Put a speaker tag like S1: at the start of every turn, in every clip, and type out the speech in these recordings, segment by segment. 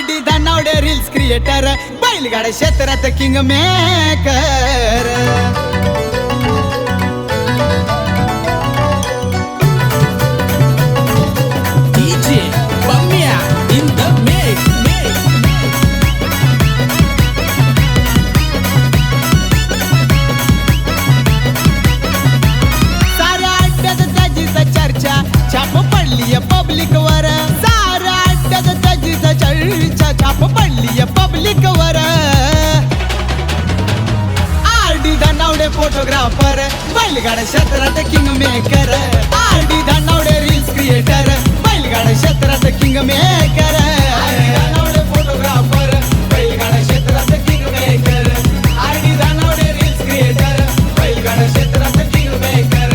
S1: RD Dhanawade reels creator बैलगाड्या क्षेत्रात king maker छाप पडली पब्लिक वर सारा अड्ड्यात त्याचीच चर्चा छाप पडली पब्लिक वर आरडी धानावडे फोटोग्राफर बैलगाड्या क्षेत्रात king maker RD Dhanawade reels creator बैलगाड्या क्षेत्रात किंग मेकर धानावडे फोटोग्राफर बैलगाड्या क्षेत्रात king maker RD Dhanawade reels creator बैलगाड्या क्षेत्रात किंग मेकर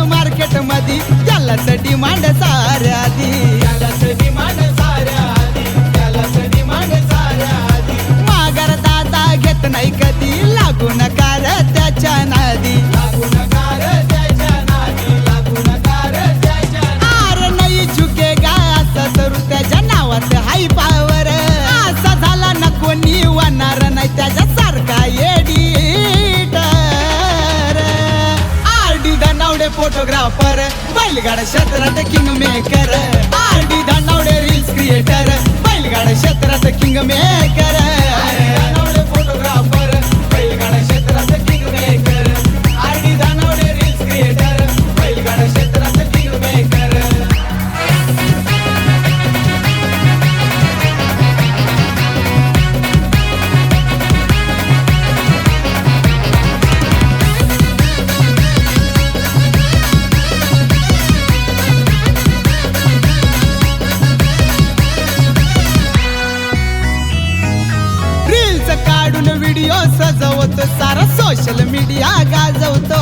S1: मार्केट मध्ये त्यालाच डिमांड साऱ्या आधी माघार दादा घेत नाही कधी लागू नकार त्याच्या नादी आर नाही झुकेगा असं तर त्याच्या नावात हाय पावर असा झाला ना कोणी वाणार नाही त्याच्यासारखा एडिटर आरडी धानावडे फोटोग्राफर बैलगाड्या क्षेत्रात king maker RD Dhanawade reels creator बैलगाड्या क्षेत्रात किंग मेकर धानावडे फोटोग्राफर बैलगाड्या क्षेत्रात king maker RD Dhanawade reels creator बैलगाड्या क्षेत्रात किंग मेकर काढून व्हिडिओ सजवतो सारा सोशल मीडिया गाजवतो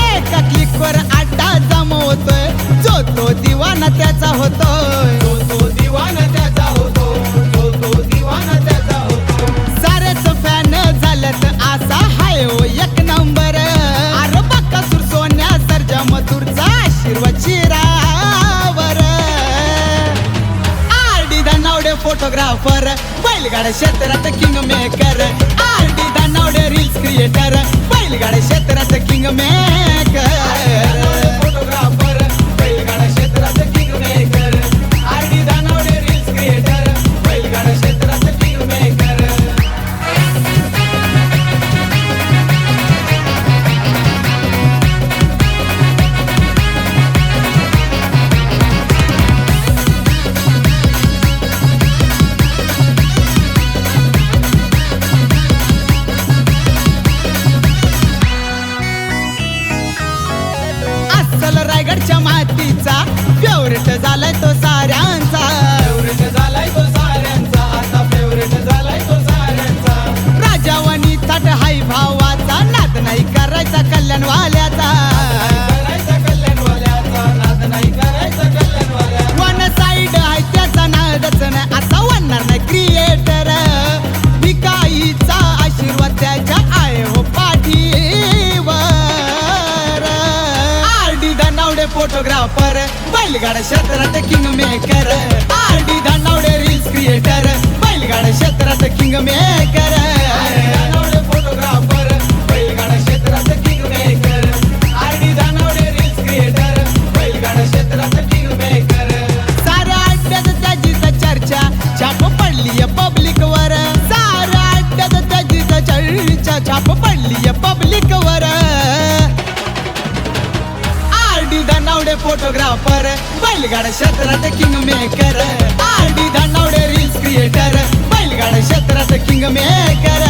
S1: एका क्लिकवर अड्डा जमवतोय जो तो दिवाना त्याचा होतोय सारेच फॅन झाल्यात असा हाय हो एक नंबर अरे बक्कासूर सोन्या सर्जा मथुरचा आशीर्वाद शिरावर धानावडे फोटोग्राफर बैलगाड्या क्षेत्रात king maker RD Dhanawade reels creator बैलगाड्या क्षेत्रात किंग मेकर फोटोग्राफर बैलगाड्या क्षेत्रात king maker RD Dhanawade reels creator बैलगाड्या क्षेत्रात किंग मेकर रायगडच्या मातीचा फेवरेट झालाय तो साऱ्यांचा राजावानी थाट हाय भावाचा नाद नाही करायचा कल्याणवाल्याचा वन साइड आहे त्याचा नादच नाही असा वाढणार नाही क्रिएटर भिकाईचा आशीर्वाद त्याच्या आहे हो पाठीवर धानावडे फोटोग्राफर बैलगाड्या क्षेत्रात king maker RD Dhanawade reels creator बैलगाड्या क्षेत्रात किंग मेकर धानावडे फोटोग्राफर बैलगाड्या क्षेत्रात king maker RD Dhanawade reels creator बैलगाड्या क्षेत्रात किंग मेकर साऱ्या अड्ड्यात त्याचीच चर्चा छाप पडली पब्लिक वर साऱ्या अड्ड्यात त्याचीच चर्चा छाप पडली पब्लिक वर धानावडे फोटोग्राफर बैलगाड्या क्षेत्रात king maker RD Dhanawade reels creator बैलगाड्या क्षेत्रात किंग मेकर